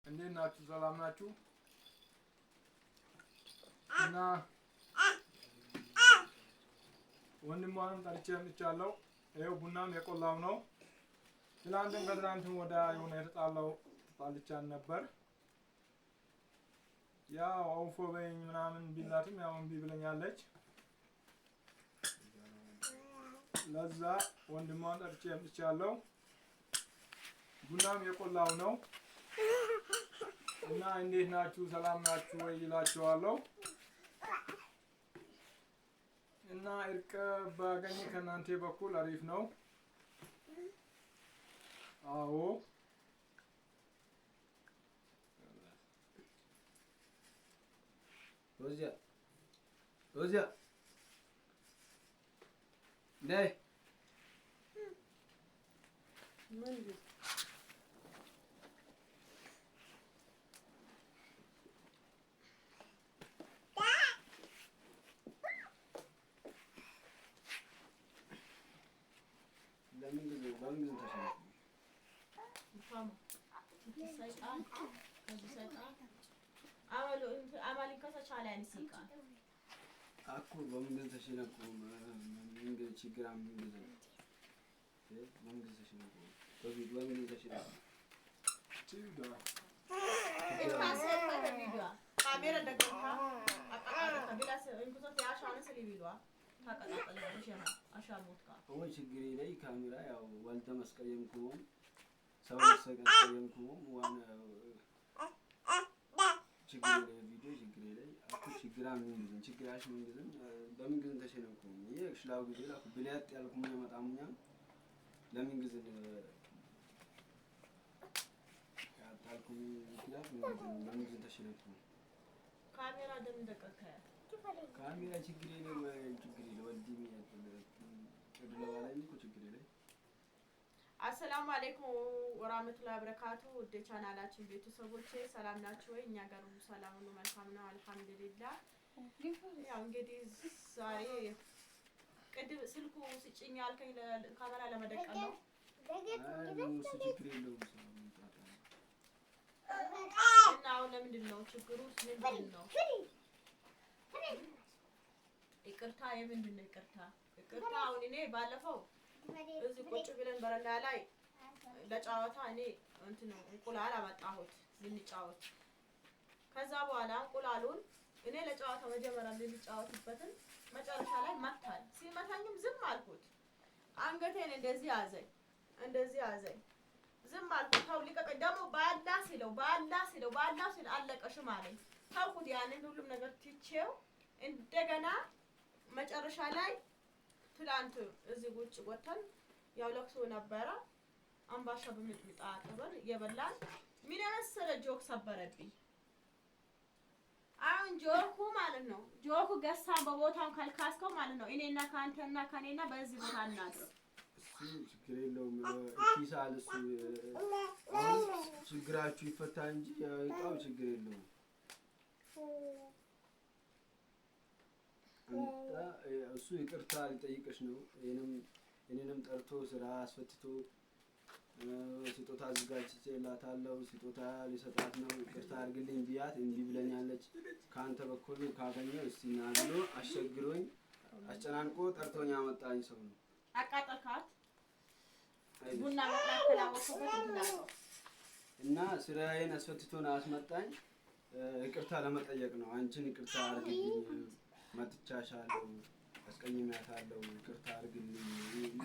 እንዴት ናችሁ? ሰላም ናችሁ? እና ወንድሟንም ጠርቼ አምጥቻለሁ። ይኸው ቡናም የቆላው ነው። ትናንትም ከትናንትም ወደ የሆነ የተጣላው ጣልቻን ነበር። ያው አውፎ በይኝ ምናምን ቢላትም ያው እምቢ ብለኛለች። ለዛ ወንድሟን ጠርቼ አምጥቻለሁ። ቡናም የቆላው ነው። እና እንዴት ናችሁ? ሰላም ናችሁ ወይ ይላችኋለሁ። እና እርቅ ባገኝ ከእናንተ በኩል አሪፍ ነው። አዎ ሮዚያ ነይ Aku bangga sesina ko bangga chigram bangga sesina ko tapi bangga sesina Ciuda Infasel pada video kamera dekat apa bila inkun tuh ya shana seli video tak ada apa asal mutka oh chigri lay kamera ya walta maskayam ko sawa maskayam ko wana chigri lay video chigri lay aku chigram min chigrash min በምን ግን ተሸነኩ የሽላው ጊዜ ላኩ ብለያት ያልኩኝ ያመጣሙኛ ለምን ጊዜ ያጣልኩኝ ይላል ለምን ጊዜ ተሸነኩ ካሜራ ደም ደቀቀ ካሜራ ችግር የለም ችግር የለም ወልዲም ያጥለው አለኝ እኮ ችግር የለም አሰላሙ አለይኩም ወራህመቱላሂ ወበረካቱ ወደ ቻናላችን ቤተሰቦቼ ሰላም ናችሁ ወይ እኛ ጋር ሁሉ ሰላም ነው መልካም ነው አልহামዱሊላህ ያው እንግዲህ ዛሬ ቅድም ስልኩ ስጭኝ ያልከኝ ለካሜራ ለመደቀን ነው እና አሁን ለምንድን ነው ችግሩ ምንድን ነው ይቅርታ የምንድን ነው ይቅርታ አሁን እኔ ባለፈው እዚህ ቁጭ ብለን በረንዳ ላይ ለጫወታ እኔ እንትን እንቁላል አመጣሁት ልንጫወት ከዛ በኋላ እንቁላሉን እኔ ለጫወታ መጀመሪያ ልንጫወትበትን መጨረሻ ላይ መታል ሲመታኝም ዝም አልኩት አንገቴን እንደዚህ ያዘኝ ዝም አልኩት ታው ሊቀቀ ደግሞ ባላ ሲለው አለቀሽም አለኝ ታውኩት ያንን ሁሉም ነገር ትቼው እንደገና መጨረሻ ላይ ትላንት እዚህ ውጭ ወተን ያው ለቅሶ ነበረ አምባሻ በሚጥሚጣ አጥበን የበላን ምን መሰለ ጆክ ሰበረብኝ አሁን ጆኩ ማለት ነው ጆኩ ገሳን በቦታው ካልካስከው ማለት ነው እኔና ካንተና ከኔና በዚህ ቦታ እናድር ችግር የለውም ኪሳል እሱ ችግራችሁ ይፈታ እንጂ ያው ችግር የለውም እሱ ይቅርታ ሊጠይቅሽ ነው እኔንም ጠርቶ ስራ አስፈትቶ ስጦታ አዘጋጅቼላታለሁ ስጦታ ሊሰጣት ነው ይቅርታ አድርግልኝ ቢያት እንዲህ ብለኛለች ካንተ በኩል ካገኘው እስቲ ና ብሎ አሸግሮኝ አጨናንቆ ጠርቶኝ ያመጣኝ ሰው ነው አቃጠልካት ቡና መጣከላወሰበት እና ስራዬን አስፈትቶና አስመጣኝ ይቅርታ ለመጠየቅ ነው አንቺን ይቅርታ አድርግልኝ መጥቻሻለሁ አስቀኝሜያታለሁ ይቅርታ አድርግልኝ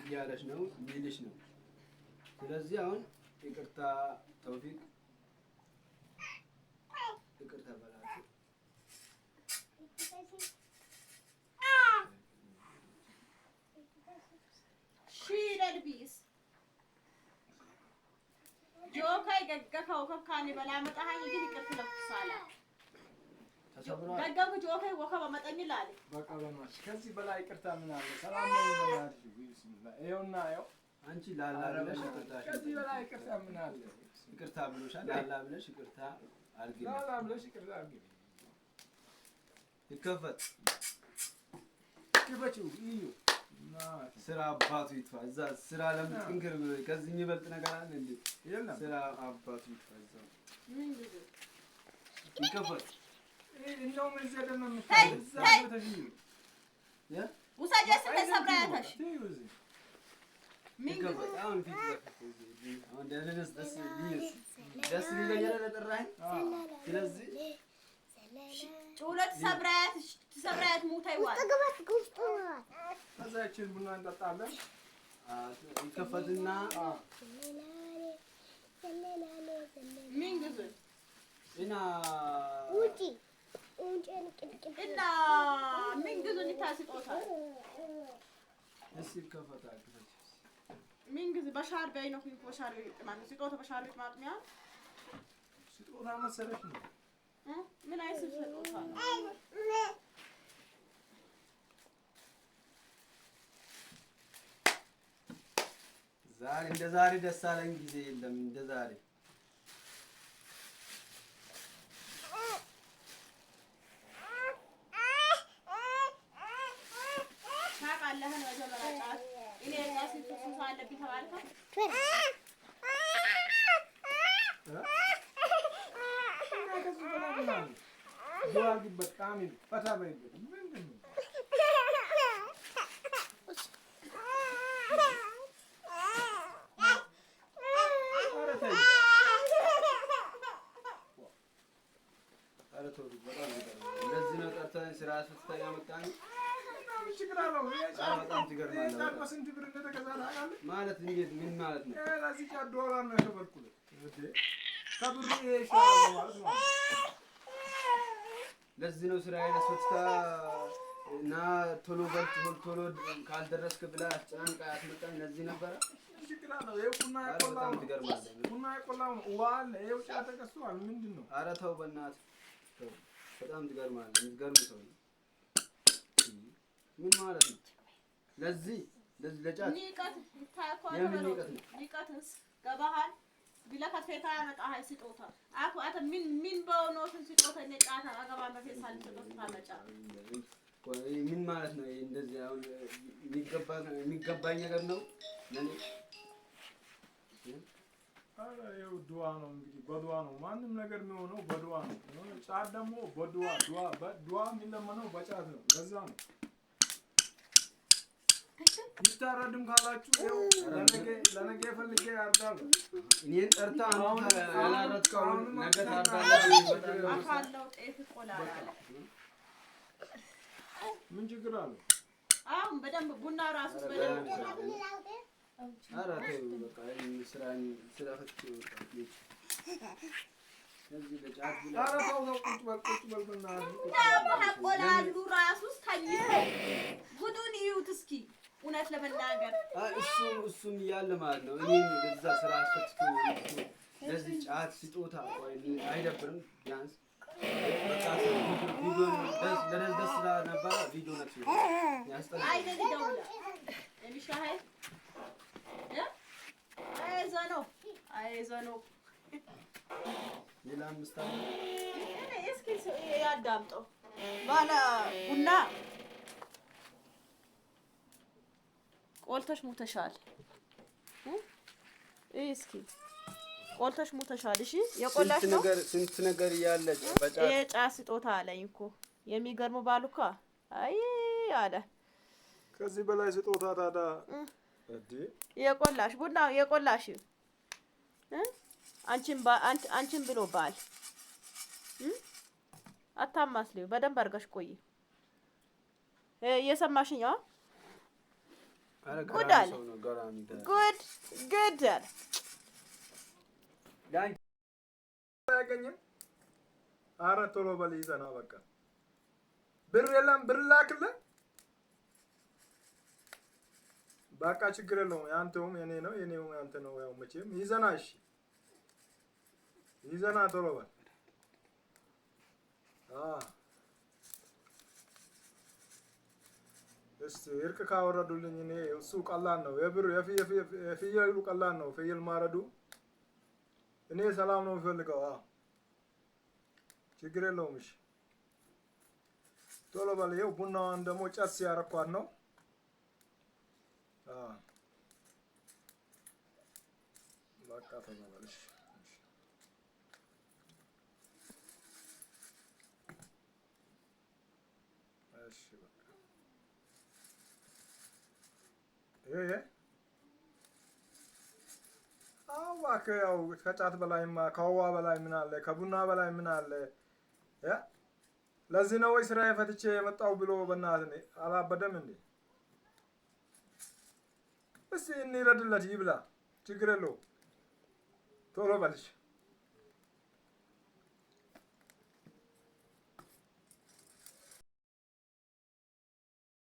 እያለሽ ነው ሚልሽ ነው ስለዚህ አሁን ይቅርታ ተውፊቅ ይቅርታ በላችሁ ሺለልቢስ ጆካይ ገገካው ከካኒ በላ መጣሃኝ ግን ይቅርታ ለኩሳላ ተሰብሯል ገገኩ ጆካይ ወከባ መጠኝላል በቃ በማሽ ከዚህ በላይ ይቅርታ ምን አለ ሰላም ነው ማለት ቢስሚላህ ይኸውና ይኸው አንቺ ላላ ብለሽ ይቅርታሽ ከዚህ በላይ ይቅርታ ምን አለ ይቅርታ ብሎሻል ላላ ብለሽ ይቅርታ አድርጊ ላላ ብለሽ ይቅርታ አድርጊ ይከፈት ክፈችው እዩ ስራ አባቱ ይጥፋ። እዛ ስራ ለምን ጥንክር ከዚህ የሚበልጥ ነገር አለ እንዴ? የለም ስራ አባቱ ይጥፋ። እዛ ይከፈት እንደውም እዚህ አይደለም የምታየው እዛ በተፊ ውሳጀስ ተሰብራያታሽ ምን ይከፈት። አሁን ፊት አሁን ደስ ይለኛል ለጠራኸኝ። ስለዚህ ጩለት ሰብራያት ሙታይ ዋል አዛችን ቡና እንጠጣለን። ይከፈትና ምን ግዙ እና እና ምን ግዙ እንታስጦታ እሺ ይከፈታል። ምን ግዙ በሻር በይ ነው ፊት በሻር ማለት ስጦታ በሻር ማጥሚያ ስጦታ መሰለሽ ነው። ምን አይነት ስጦታ ነው? ዛሬ እንደ ዛሬ ደስ አለኝ ጊዜ የለም። እንደ ዛሬ ታውቃለህ ነው ዘመራጫት እኔ ራሴ ሱስ አለብኝ ተባልከው ዱአጊበት ካሚል ፈታ በይበት ምንድነው? እንደዚህ ነው ጠርተን ስራ ስትተኛ መጣን። ችግር አለው። በጣም ትገርማለህ። በስንት ብር እንደተገዛ ታውቃለህ? ማለት እንዴት ምን ማለት ነው? ለዚህ ዶላር ነው የተበልኩት። ከብሩ ይሻላል ማለት ነው። ለዚህ ነው ስራዬን አስወጥታ እና ቶሎ በል ቶሎ ካልደረስክ ብላ አስጨናንቃ ያስመጣኝ። ለዚህ ነበረ ችግር አለው። ይኸው ቡና የቆላው ነው። ቡና የቆላው ነው። ውሃ አለ። ይኸው ጫት ተቀስቷል። ምንድን ነው? ኧረ ተው በእናትህ ተው። በጣም ትገርማለህ። የምትገርም ሰው ነው። ምን ማለት ነው? ለዚህ ለጫት ንቀት ታኳ የምን ንቀት ነው? ንቀትስ ገባሃል ቢለከት ፈታ ያመጣሃል ስጦታ አተ ምን በእውነቱን ስጦታ ነጫታ አገባ በፌስ ሳልሰጠው ታመጫ ምን ማለት ነው? እንደዚህ አሁን የሚገባኝ ነገር ነው ለኔ። አረ ይኸው ዱዓ ነው እንግዲህ በዱዓ ነው ማንም ነገር የሚሆነው በዱዓ ነው። ጫት ደግሞ በዱዓ የሚለመነው በጫት ነው። ለዛ ነው ይታረድም ካላችሁ ይኸው ለነገ ፈልጌ ያርዳለሁ። እኔን ጠርታ አንተ ያላረድከው ነገ ታርዳለህ። አካለው ጤፍ ቆላላ ምን ችግር አለው? አሁን በደንብ ቡና ራሱ በደንብ ኧረ ተው በቃ ስራ ፈትቼ ወጣሁ። እዚህ ለጫት ብላ ኧረ ተው ቁጭ በል በእናትህ ቆላሉ ራሱ ታይተው ጉዱን ይዩት እስኪ እውነት ለመናገር እሱም እያለ ማለት ነው። እኔ በዛ ስራ አስፈትቶ ለዚህ ጫት ስጦታ አይደብርም? ቢያንስ በቃ ቪዲዮ ደስ ነበረ። ቪዲዮ ነች ያስጠላል። አይደል ደውላ የሚሻሀይ አይዘነው ሌላ አምስት አለ እስኪ ያዳምጠው ባለ ቡና ቆልተሽ ሙተሻል። እስኪ ቆልተሽ ሙተሻል። እሺ የቆላሽ ነው ስንት ነገር እያለ በጫት የጫት ስጦታ አለኝ እኮ የሚገርመው ባሉካ አይ አለ። ከዚህ በላይ ስጦታ ታዲያ እዲ የቆላሽ ቡና የቆላሽ አንቺን ብሎ ባል አታማስሊው። በደንብ አድርገሽ ቆይ። እየሰማሽኝ? ጉድ አለ ጉድ አለ። አያገኝም። ኧረ ቶሎ በል ይዘና በቃ ብር የለም። ብር ላክልህ በቃ ችግር የለውም። ያንተውም የኔ ነው የኔውም ያንተ ነው። ያው መቼም ይዘና። እሺ ይዘና ቶሎ በል። እስቲ እርቅ ካወረዱልኝ እኔ እሱ ቀላል ነው። የብር የፍየሉ ቀላል ነው። ፍየል ማረዱ እኔ ሰላም ነው የምፈልገው። ችግር የለውም። እሺ ቶሎ በል። ይኸው ቡናዋን ደግሞ ጨስ ያረኳት ነው። በቃ ተባባልሽ። እሺ በቃ ይሄ እባክህ ያው ከጫት በላይማ ከውሃ በላይ ምን አለ? ከቡና በላይ ምን አለ? ለዚህ ነው ወይ ስራዬ ፈትቼ የመጣው ብሎ በእናትህ አላበደም እንዴ? እስኪ እንረድለት ይብላ፣ ችግር የለውም። ቶሎ በልሽ።